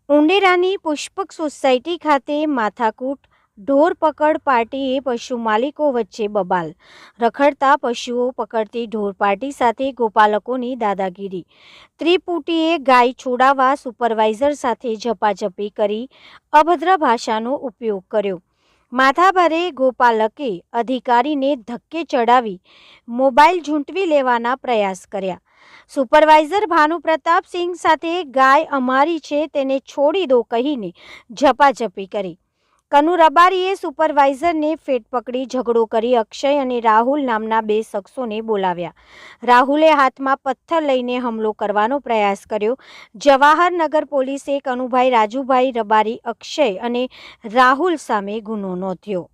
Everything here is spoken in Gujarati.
ઉંડેરાની પુષ્પક સોસાયટી ખાતે માથાકૂટ ઢોર પકડ પાર્ટીએ પશુ માલિકો વચ્ચે બબાલ. રખડતા પશુઓ પકડતી ઢોર પાર્ટી સાથે ગોપાલકોની દાદાગીરી. ત્રિપુટીએ ગાય છોડાવવા સુપરવાઇઝર સાથે ઝપાઝપી કરી અભદ્ર ભાષાનો ઉપયોગ કર્યો. માથાભારે ગોપાલકે અધિકારીને ધક્કે ચડાવી મોબાઈલ ઝૂંટવી લેવાના પ્રયાસ કર્યા. સુપરવાઇઝર ભાનુપ્રતાપ સિંહ સાથે ગાય અમારી છે તેને છોડી દો કહીને ઝપાઝપી કરી. કનુ રબારીએ સુપરવાઇઝરને ફેટ પકડી ઝઘડો કરી અક્ષય અને રાહુલ નામના બે શખ્સોને બોલાવ્યા. રાહુલે હાથમાં પથ્થર લઈને હુમલો કરવાનો પ્રયાસ કર્યો. જવાહરનગર પોલીસે કનુભાઈ રાજુભાઈ રબારી, અક્ષય અને રાહુલ સામે ગુનો નોંધ્યો.